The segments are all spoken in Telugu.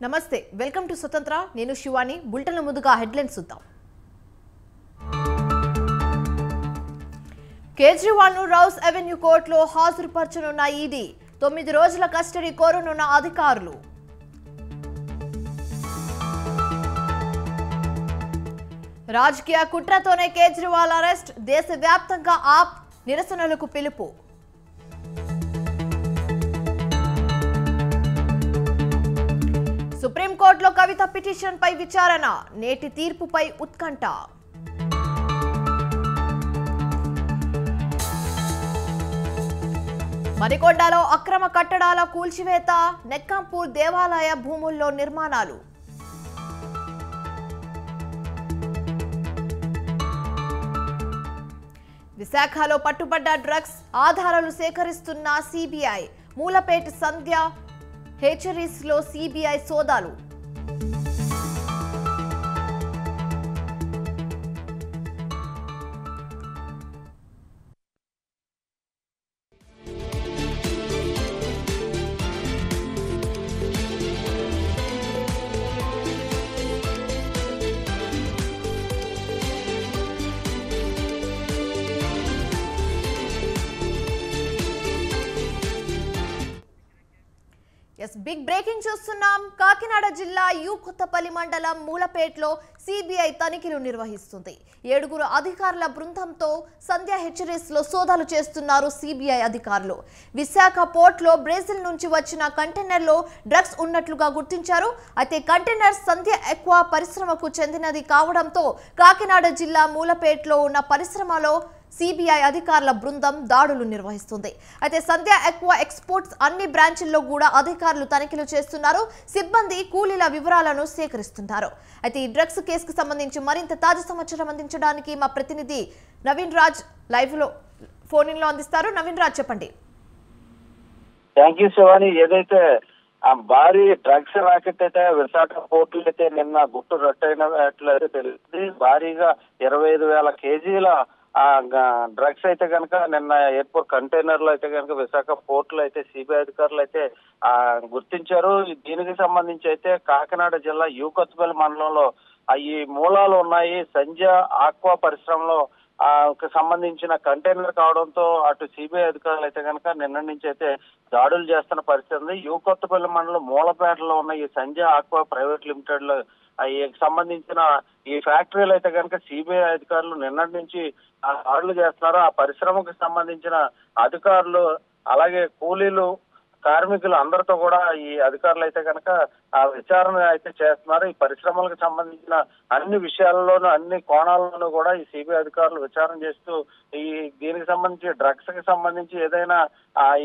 నమస్తే వెల్కమ్ టు స్వతంత్ర నేను శివాని బులెటిన్ ముందుగా హెడ్లైన్స్ చూద్దాం కేజ్రీవాల్ ను రౌస్ అవెన్యూ కోర్టులో హాజరుపరచనున్న ఈడీ 9 రోజుల కస్టడీ కోరనున్న అధికారులు రాజకీయ కుట్రతోనే కేజ్రీవాల్ అరెస్ట్ దేశవ్యాప్తంగా ఆప్ నిరసనలకు పిలుపు సుప్రీంకోర్టులో కవిత పిటిషన్పై విచారణ నేటి తీర్పుపై ఉత్కంఠ మరికొండలో అక్రమ కట్టడాల కూల్చివేత నెక్కంపూర్ దేవాలయ భూముల్లో నిర్మాణాలు విశాఖలో పట్టుబడ్డ డ్రగ్స్ ఆధారాలు సేకరిస్తున్న సిబిఐ మూలపేట సంధ్య హెచరీస్ లో సిబిఐ సోదాలు బిగ్ బ్రేకింగ్ చూస్తున్నాం. కాకినాడ జిల్లా కొత్తపల్లి మండలం మూలపేటలో సిబిఐ తనిఖీలు నిర్వహిస్తుంది. 7 అధికారుల బృందంతో సంధ్య హెచరీస్ లో సోదాలు చేస్తున్నారు సిబిఐ అధికారులు. విశాఖ పోర్ట్ లో బ్రెజిల్ నుంచి వచ్చిన కంటైనర్ లో డ్రగ్స్ ఉన్నట్లుగా గుర్తించారు. అయితే కంటైనర్ సంధ్య ఎక్వా పరిశ్రమకు చెందినది కావడంతో కాకినాడ జిల్లా మూలపేటలో ఉన్న పరిశ్రమలో సిబిఐ అధికారుల బృందం దాడులు నిర్వహిస్తుంది. అయితే సంధ్య ఎక్వా ఎక్స్పోర్ట్స్ అన్ని బ్రాంచ్ల్లో కూడా అధికారులు తనిఖీలు చేస్తున్నారు. సిబ్బంది కూలీల వివరాలను సేకరిస్తున్నారు. అయితే ఈ డ్రగ్స్ కేసుకు సంబంధించి మరింత తాజా సమాచారం అందించడానికి మా ప్రతినిధి నవీన్ రాజ్ లైవ్ లో ఫోన్ ఇన్ లో అందిస్తారు. నవీన్ రాజ్ చెప్పండి. Thank you Shivani. ఏదైతే ఆ భారీ డ్రగ్స్ రాకెట్ అయితే విశాఖ పోర్టులు అయితే నిన్న గుట్టు రట్టయినట్లయితే తెలుస్తుంది. భారీగా 25,000 కేజీల డ్రగ్స్ అయితే కనుక నిన్న ఎయిర్పోర్ట్ కంటైనర్ లో అయితే కనుక విశాఖ పోర్టులో అయితే సిబిఐ అధికారులు అయితే గుర్తించారు. దీనికి సంబంధించి అయితే కాకినాడ జిల్లా కొత్తపల్లి మండలంలో ఈ మూలాలు ఉన్నాయి. సంధ్య ఆక్వా పరిశ్రమలో సంబంధించిన కంటైనర్ కావడంతో అటు సిబిఐ అధికారులు అయితే కనుక నిన్న నుంచి అయితే దాడులు చేస్తున్న పరిస్థితి ఉంది. కొత్తపల్లి మండలం మూలపేటలో ఉన్న ఈ సంధ్య ఆక్వా ప్రైవేట్ లిమిటెడ్ లో సంబంధించిన ఈ ఫ్యాక్టరీలు అయితే కనుక సిబిఐ అధికారులు నిన్నటి నుంచి దాడులు చేస్తున్నారు. ఆ పరిశ్రమకు సంబంధించిన అధికారులు అలాగే కూలీలు కార్మికులు అందరితో కూడా ఈ అధికారులు అయితే కనుక ఆ విచారణ అయితే చేస్తున్నారు. ఈ పరిశ్రమలకు సంబంధించిన అన్ని విషయాల్లోనూ అన్ని కోణాల్లోనూ కూడా ఈ సిబిఐ అధికారులు విచారణ చేస్తూ దీనికి సంబంధించి డ్రగ్స్ కి సంబంధించి ఏదైనా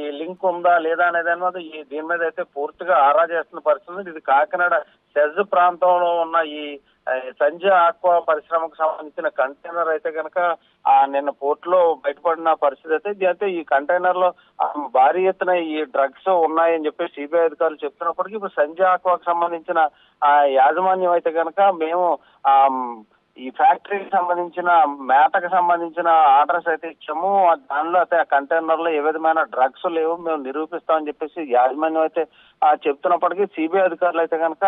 ఈ లింక్ ఉందా లేదా అనేది దీని మీద అయితే పూర్తిగా ఆరా చేస్తున్న పరిస్థితి. ఇది కాకినాడ సెజ్ ప్రాంతంలో ఉన్న ఈ సంధ్య ఆక్వా పరిశ్రమకు సంబంధించిన కంటైనర్ అయితే కనుక నిన్న పోర్ట్ లో బయటపడిన పరిస్థితి అయితే ఈ కంటైనర్ లో భారీ ఎత్తున ఈ డ్రగ్స్ ఉన్నాయని చెప్పి సిబిఐ అధికారులు చెప్తున్నప్పటికీ ఇప్పుడు సంధ్య ఆక్వాకు సంబంధించిన యాజమాన్యం అయితే కనుక మేము ఈ ఫ్యాక్టరీకి సంబంధించిన మేతకు సంబంధించిన ఆర్డర్స్ అయితే ఇచ్చాము. దానిలో అయితే ఆ కంటైనర్ లో ఏ విధమైన డ్రగ్స్ లేవు మేము నిరూపిస్తామని చెప్పేసి యాజమాన్యం అయితే చెప్తున్నప్పటికీ సిబిఐ అధికారులు అయితే కనుక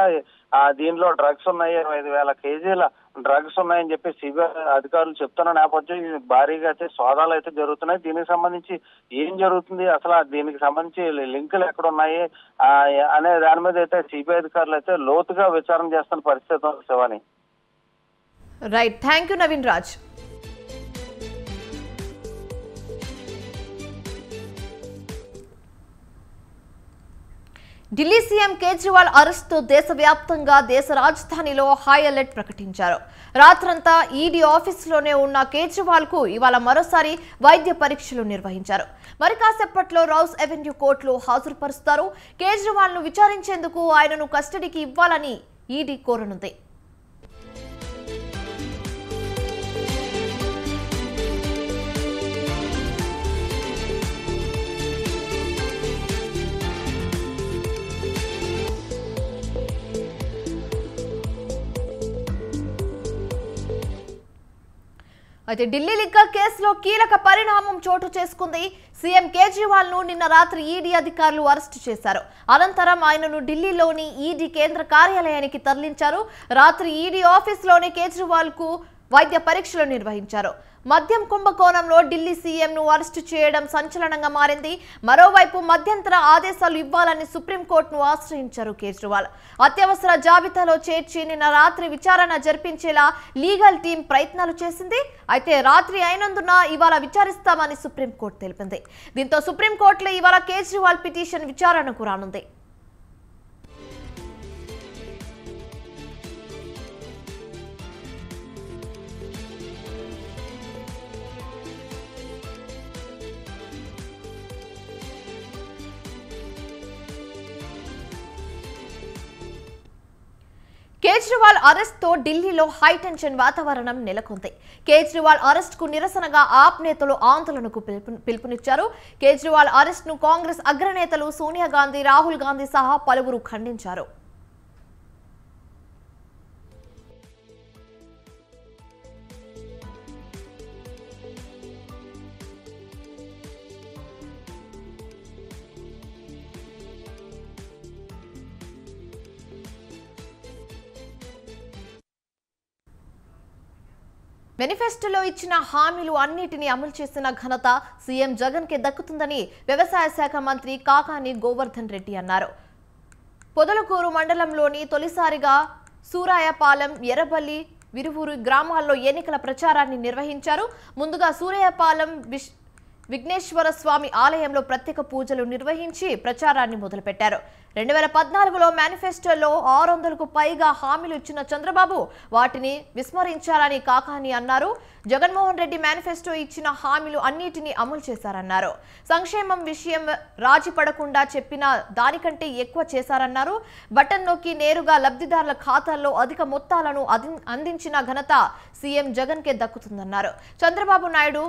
దీనిలో డ్రగ్స్ ఉన్నాయి 25,000 కేజీల డ్రగ్స్ ఉన్నాయని చెప్పి సిబిఐ అధికారులు చెప్తున్న నేపథ్యం భారీగా అయితే సోదాలు అయితే జరుగుతున్నాయి. దీనికి సంబంధించి ఏం జరుగుతుంది, అసలు దీనికి సంబంధించి లింకులు ఎక్కడ ఉన్నాయి అనే దాని మీద అయితే సిబిఐ అధికారులు అయితే లోతుగా విచారణ చేస్తున్న పరిస్థితి ఉంది Shivani. Right, thank you Naveen Raj. Delhi CM Kejriwal అరెస్టుతో దేశవ్యాప్తంగా దేశ రాజధానిలో హై అలర్ట్ ప్రకటించారు. రాత్రంతా ఈడీ ఆఫీసులోనే ఉన్న కేజ్రీవాల్ కు ఇవాళ మరోసారి వైద్య పరీక్షలు నిర్వహించారు. మరి కాసేపట్లో రౌస్ అవెన్యూ కోర్టులో హాజరుపరుస్తారు. కేజ్రీవాల్ ను విచారించేందుకు ఆయనను కస్టడీకి ఇవ్వాలని ఈడీ కోరనుంది. అయితే ఢిల్లీ లిక్కర్ కేసులో కీలక పరిణామం చోటు చేసుకుంది. సీఎం కేజ్రీవాల్ ను నిన్న రాత్రి ఈడీ అధికారులు అరెస్టు చేశారు. అనంతరం ఆయనను ఢిల్లీలోని ఈడీ కేంద్ర కార్యాలయానికి తరలించారు. రాత్రి ఈడీ ఆఫీసులోని కేజ్రీవాల్ కు వైద్య పరీక్షలు నిర్వహించారు. మద్యం కుంభకోణంలో ఢిల్లీ సీఎంను అరెస్టు చేయడం సంచలనంగా మారింది. మరోవైపు మధ్యంతర ఆదేశాలు ఇవ్వాలని సుప్రీంకోర్టును ఆశ్రయించారు కేజ్రీవాల్. అత్యవసర జాబితాలో చేర్చి నిన్న రాత్రి విచారణ జరిపించేలా లీగల్ టీం ప్రయత్నాలు చేసింది. అయితే రాత్రి అయినందున ఇవాళ విచారిస్తామని సుప్రీంకోర్టు తెలిపింది. దీంతో సుప్రీంకోర్టులో ఇవాళ కేజ్రీవాల్ పిటిషన్ విచారణకు రానుంది. కేజ్రీవాల్ అరెస్ట్ తో ఢిల్లీలో హైటెన్షన్ వాతావరణం నెలకొంది. కేజ్రీవాల్ అరెస్ట్ కు నిరసనగా ఆప్ నేతలు ఆందోళనకు పిలుపునిచ్చారు. కేజ్రీవాల్ అరెస్ట్ ను కాంగ్రెస్ అగ్రనేతలు సోనియా గాంధీ, రాహుల్ గాంధీ సహా పలువురు ఖండించారు. మేనిఫెస్టోలో ఇచ్చిన హామీలు అన్నిటినీ అమలు చేసిన ఘనత సీఎం జగన్ కే దక్కుతుందని వ్యవసాయ శాఖ మంత్రి కాకాని గోవర్ధన్ రెడ్డి అన్నారు. పొదలకూరు మండలంలోని తొలిసారిగా సూరాయపాలెం, ఎర్రబల్లి, విరువూరు గ్రామాల్లో ఎన్నికల ప్రచారాన్ని నిర్వహించారు. ముందుగా సూరాయపాలెం విఘ్నేశ్వర స్వామి ఆలయంలో ప్రత్యేక పూజలు నిర్వహించి ప్రచారాన్ని మొదలుపెట్టారు. 2014లో మేనిఫెస్టోలో 600కు పైగా హామీలు ఇచ్చిన చంద్రబాబు వాటిని విస్మరించారని కాకాని అన్నారు. జగన్మోహన్ రెడ్డి మేనిఫెస్టో ఇచ్చిన హామీలు అన్నిటినీ అమలు చేశారన్నారు. సంక్షేమం విషయం రాజీ పడకుండా చెప్పిన దానికంటే ఎక్కువ చేశారన్నారు. బటన్ నొక్కి నేరుగా లబ్ధిదారుల ఖాతాల్లో అధిక మొత్తాలను అందించిన ఘనత సీఎం జగన్ కే దక్కుతుందన్నారు. చంద్రబాబు నాయుడు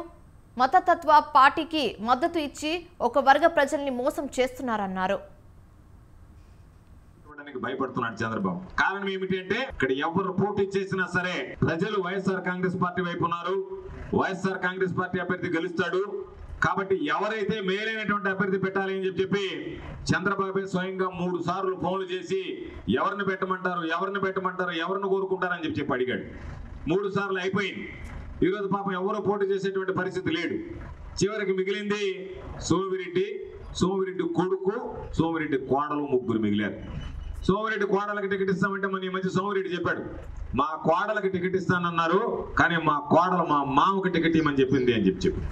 మతతత్వ పార్టీకి మద్దతు ఇచ్చి ఒక వర్గ ప్రజల్ని మోసం చేస్తున్నారన్నారు. భయపడుతున్నాడు చంద్రబాబు. కారణం ఏమిటంటే ఇక్కడ ఎవరు పోటీ చేసినా సరే ప్రజలు వైఎస్ఆర్ కాంగ్రెస్ పార్టీ వైపు ఉన్నారు. వైఎస్ఆర్ కాంగ్రెస్ పార్టీ అభ్యర్థి గెలుస్తాడు కాబట్టి ఎవరైతే మేలైనటువంటి అభ్యర్థి పెట్టాలి అని చెప్పి చంద్రబాబు స్వయంగా 3 సార్లు ఫోన్లు చేసి ఎవరిని పెట్టమంటారు, ఎవరిని కోరుకుంటారని చెప్పి అడిగాడు. 3 సార్లు అయిపోయింది. ఈరోజు పాపం ఎవరో పోటీ చేసేటువంటి పరిస్థితి లేడు. చివరికి మిగిలింది సోమిరెడ్డి కొడుకు, సోమిరెడ్డి కోడలు, ముగ్గురు మిగిలారు. సోమిరెడ్డి కోడలకు టికెట్ ఇస్తామంటే మన ఈ మధ్య సోమిరెడ్డి చెప్పాడు, మా కోడలకు టికెట్ ఇస్తానన్నారు కానీ మా కోడలు మా మామకి టికెట్ ఇవ్వమని చెప్పింది అని చెప్పి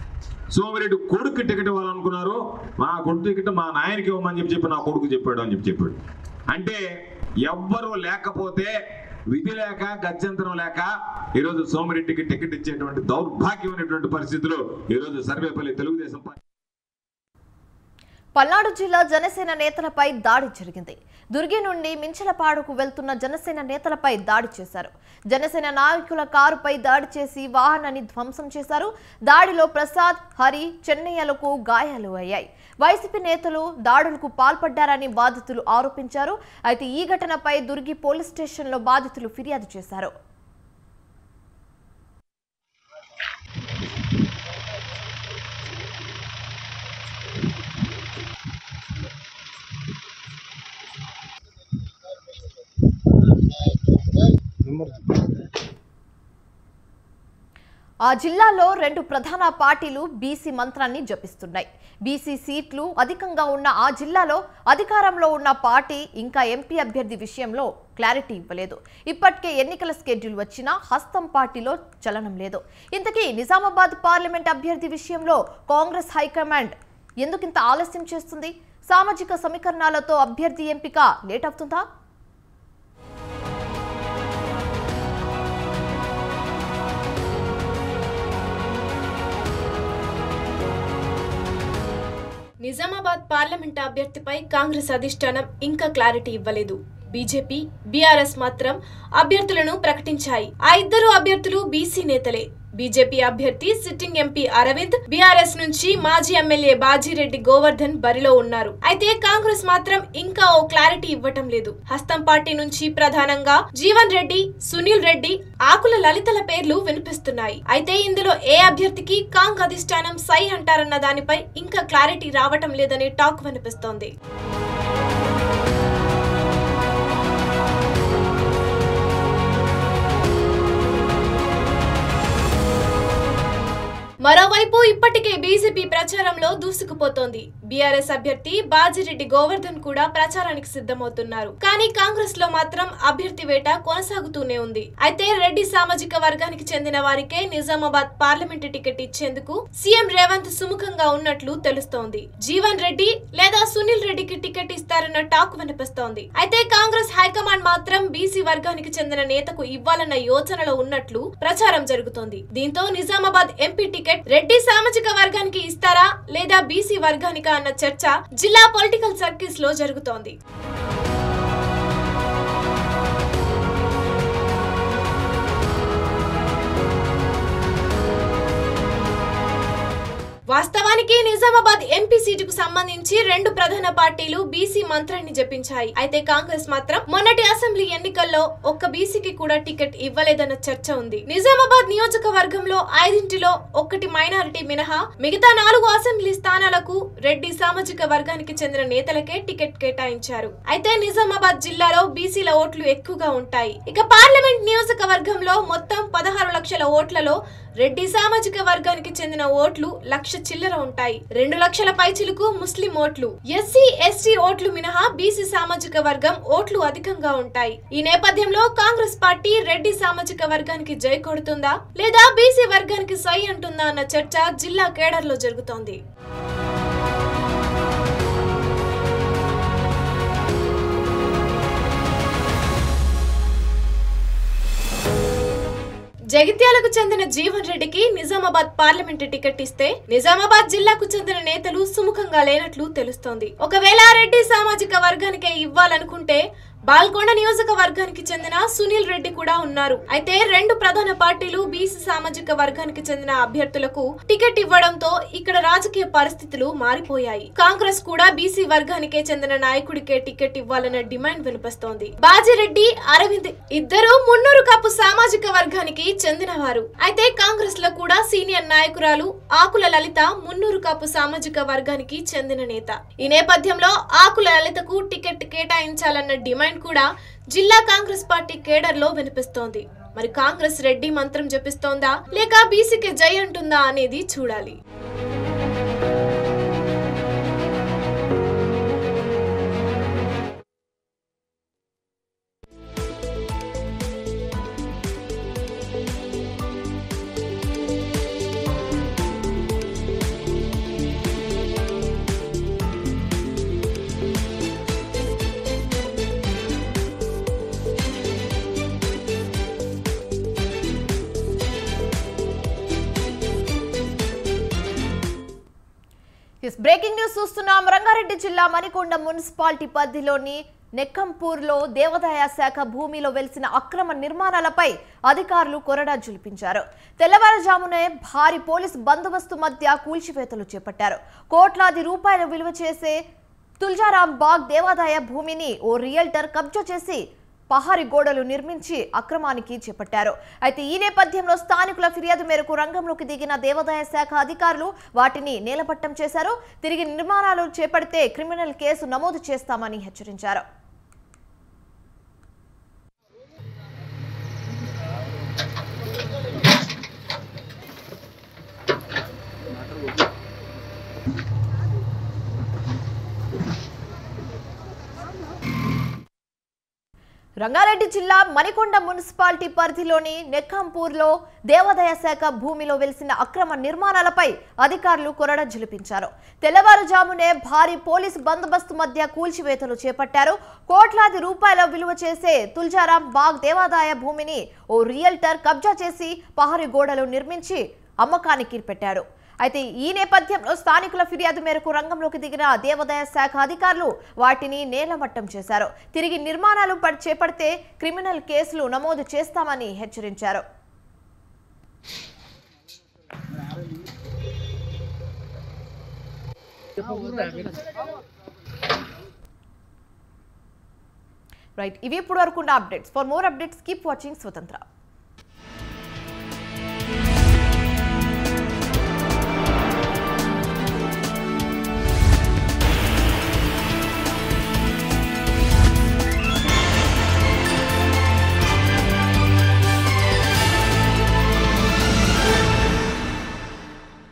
సోమిరెడ్డి కొడుకు టికెట్ ఇవ్వాలనుకున్నారు, మా కొడుకు టికెట్ మా నాయనకి ఇవ్వమని చెప్పి నా కొడుకు చెప్పాడు అని చెప్పాడు. అంటే ఎవ్వరూ లేకపోతే విధి లేక గత్యంతరం లేక ఈరోజు సోమిరెడ్డికి టికెట్ ఇచ్చేటువంటి దౌర్భాగ్యమైనటువంటి పరిస్థితులు ఈరోజు సర్వేపల్లి తెలుగుదేశం పార్టీ. పల్నాడు జిల్లా జనసేన నేతలపై దాడి జరిగింది. దుర్గి నుండి మించలపాడుకు వెళ్తున్న జనసేన నేతలపై దాడి చేశారు. జనసేన నాయకుల కారుపై దాడి చేసి వాహనాన్ని ధ్వంసం చేశారు. దాడిలో ప్రసాద్, హరి, చెన్నయ్యలకు గాయాలు అయ్యాయి. వైసీపీ నేతలు దాడులకు పాల్పడ్డారని బాధితులు ఆరోపించారు. అయితే ఈ ఘటనపై దుర్గి పోలీస్ స్టేషన్లో బాధితులు ఫిర్యాదు చేశారు. ఆ జిల్లాలో 2 ప్రధాన పార్టీలు బీసీ మంత్రాన్ని జపిస్తున్నాయి. బీసీ సీట్లు అధికంగా ఉన్న ఆ జిల్లాలో అధికారంలో ఉన్న పార్టీ ఇంకా ఎంపీ అభ్యర్థి విషయంలో క్లారిటీ ఇవ్వలేదు. ఇప్పటికే ఎన్నికల స్కెడ్యూల్ వచ్చినా హస్తం పార్టీలో చలనం లేదు. ఇంతకీ నిజామాబాద్ పార్లమెంట్ అభ్యర్థి విషయంలో కాంగ్రెస్ హైకమాండ్ ఎందుకింత ఆలస్యం చేస్తుంది? సామాజిక సమీకరణాలతో అభ్యర్థి ఎంపిక లేట్ అవుతుందా? నిజామాబాద్ పార్లమెంట్ అభ్యర్థిపై కాంగ్రెస్ అధిష్టానం ఇంకా క్లారిటీ ఇవ్వలేదు. బీజేపీ, బీఆర్ఎస్ మాత్రం అభ్యర్థులను ప్రకటించాయి. ఆ ఇద్దరు అభ్యర్థులు బీసీ నేతలే. బీజేపీ అభ్యర్థి సిట్టింగ్ ఎంపీ అరవింద్, బీఆర్ఎస్ నుంచి మాజీ ఎమ్మెల్యే బాజిరెడ్డి గోవర్ధన్ బరిలో ఉన్నారు. అయితే కాంగ్రెస్ మాత్రం ఇంకా ఓ క్లారిటీ ఇవ్వటం లేదు. హస్తం పార్టీ నుంచి ప్రధానంగా జీవన్ రెడ్డి, సునీల్ రెడ్డి, ఆకుల లలితల పేర్లు వినిపిస్తున్నాయి. అయితే ఇందులో ఏ అభ్యర్థికి కాంగ్ అధిష్టానం సై అంటారన్న దానిపై ఇంకా క్లారిటీ రావటం లేదని టాక్ వినిపిస్తోంది. మరోవైపు ఇప్పటికే బీజేపీ ప్రచారంలో దూసుకుపోతోంది. బీఆర్ఎస్ అభ్యర్థి బాజిరెడ్డి గోవర్ధన్ కూడా ప్రచారానికి సిద్ధమవుతున్నారు. కానీ కాంగ్రెస్ లో మాత్రం అభ్యర్థి వేట కొనసాగుతూనే ఉంది. అయితే రెడ్డి సామాజిక వర్గానికి చెందిన వారికే నిజామాబాద్ పార్లమెంటు టికెట్ ఇచ్చేందుకు సీఎం రేవంత్ సుముఖంగా ఉన్నట్లు తెలుస్తోంది. జీవన్ రెడ్డి లేదా సునీల్ రెడ్డికి టికెట్ ఇస్తారన్న టాక్ వినిపిస్తోంది. అయితే కాంగ్రెస్ హైకమాండ్ మాత్రం బీసీ వర్గానికి చెందిన నేతకు ఇవ్వాలన్న యోచనలో ఉన్నట్లు ప్రచారం జరుగుతోంది. దీంతో నిజామాబాద్ ఎంపీ టికెట్ రెడ్డి సామాజిక వర్గానికి ఇస్తారా లేదా బీసీ వర్గానికా అన్న చర్చ జిల్లా పొలిటికల్ సర్కిల్స్ లో జరుగుతోంది. వాస్తవానికి నిజామాబాద్ ఎంపీ సీటుకు సంబంధించి రెండు ప్రధాన పార్టీలు బీసీ మంత్రాన్ని జపించాయి. అయితే కాంగ్రెస్ మాత్రం మొన్నటి అసెంబ్లీ ఎన్నికల్లో ఒక్క బీసీకి కూడా టికెట్ ఇవ్వలేదన్న చర్చ ఉంది. నిజామాబాద్ నియోజకవర్గంలో 5 1 మైనారిటీ మినహా మిగతా 4 అసెంబ్లీ స్థానాలకు రెడ్డి సామాజిక వర్గానికి చెందిన నేతలకే టికెట్ కేటాయించారు. అయితే నిజామాబాద్ జిల్లాలో బీసీల ఓట్లు ఎక్కువగా ఉంటాయి. ఇక పార్లమెంట్ నియోజకవర్గంలో మొత్తం 16 లక్షల ఓట్లలో రెడ్డి సామాజిక వర్గానికి చెందిన ఓట్లు 1,00,000 చిల్లర ఉంటాయి. 2 లక్షల పైచిలకు ముస్లిం ఓట్లు, ఎస్సీ ఎస్టీ ఓట్లు మినహా బీసీ సామాజిక వర్గం ఓట్లు అధికంగా ఉంటాయి. ఈ నేపథ్యంలో కాంగ్రెస్ పార్టీ రెడ్డి సామాజిక వర్గానికి జై కొడుతుందా లేదా బీసీ వర్గానికి సై అంటుందా అన్న చర్చ జిల్లా కేడర్లో జరుగుతోంది. జగిత్యాలకు చెందిన జీవన్ రెడ్డికి నిజామాబాద్ పార్లమెంటు టికెట్ ఇస్తే నిజామాబాద్ జిల్లాకు చెందిన నేతలు సుముఖంగా లేనట్లు తెలుస్తోంది. ఒకవేళ రెడ్డి సామాజిక వర్గానికే ఇవ్వాలనుకుంటే బాల్కొండ నియోజకవర్గానికి చెందిన సునీల్ రెడ్డి కూడా ఉన్నారు. అయితే రెండు ప్రధాన పార్టీలు బీసీ సామాజిక వర్గానికి చెందిన అభ్యర్థులకు టికెట్ ఇవ్వడంతో ఇక్కడ రాజకీయ పరిస్థితులు మారిపోయాయి. కాంగ్రెస్ కూడా బీసీ వర్గానికే చెందిన నాయకుడికే టికెట్ ఇవ్వాలన్న డిమాండ్ వినిపిస్తోంది. బాజిరెడ్డి, అరవింద్ ఇద్దరు మున్నూరు కాపు సామాజిక వర్గానికి చెందినవారు. అయితే కాంగ్రెస్ లో కూడా సీనియర్ నాయకురాలు ఆకుల లలిత మున్నూరు కాపు సామాజిక వర్గానికి చెందిన నేత. ఈ నేపథ్యంలో ఆకుల లలితకు టికెట్ కేటాయించాలన్న డిమాండ్ కూడా జిల్లా కాంగ్రెస్ పార్టీ కేడర్ లో వినిపిస్తోంది. మరి కాంగ్రెస్ రెడ్డి మంత్రం జపిస్తోందా లేక బీసీకి జై అంటుందా అనేది చూడాలి. బ్రేకింగ్ న్యూస్ చూస్తున్నాం. రంగారెడ్డి జిల్లా మణికొండ మున్సిపాలిటీ పరిధిలోని నెక్కంపూర్లో దేవాదాయ శాఖ భూమిలో వెలిసిన అక్రమ నిర్మాణాలపై అధికారులు కొరడా జులిపించారు. తెల్లవారుజామునే భారీ పోలీసు బందోబస్తు మధ్య కూల్చివేతలు చేపట్టారు. కోట్లాది రూపాయలు విలువ చేసే తుల్జారాం బాగ్ దేవాదాయ భూమిని ఓ రియల్టర్ కబ్జా చేసి పహారీ గోడలు నిర్మించి అక్రమానికి చేపట్టారు. అయితే ఈ నేపథ్యంలో స్థానికుల ఫిర్యాదు మేరకు రంగంలోకి దిగిన దేవాదాయ శాఖ అధికారులు వాటిని నేలపట్టం చేశారు. తిరిగి నిర్మాణాలు చేపడితే క్రిమినల్ కేసు నమోదు చేస్తామని హెచ్చరించారు. రంగారెడ్డి జిల్లా మణికొండ మున్సిపాలిటీ పరిధిలోని నెక్కంపూర్లో దేవాదాయ శాఖ భూమిలో వెలిసిన అక్రమ నిర్మాణాలపై అధికారులు కొరడా జులిపించారు. తెల్లవారుజామునే భారీ పోలీసు బందోబస్తు మధ్య కూల్చివేతలు చేపట్టారు. కోట్లాది రూపాయల విలువ చేసే తుల్జారాం బాగ్ దేవాదాయ భూమిని ఓ రియల్టర్ కబ్జా చేసి పహారీ గోడలు నిర్మించి అమ్మకానికి పెట్టాడు. అయితే ఈ నేపథ్యంలో స్థానికుల ఫిర్యాదు మేరకు రంగంలోకి దిగిన దేవాదాయ శాఖ అధికారులు వాటిని నేలమట్టం చేశారు. తిరిగి నిర్మాణాలు చేపడితే క్రిమినల్ కేసులు నమోదు చేస్తామని హెచ్చరించారు. రైట్, ఇవి ఇప్పుడు వరకు ఉన్న updates. For more updates keep watching స్వతంత్ర.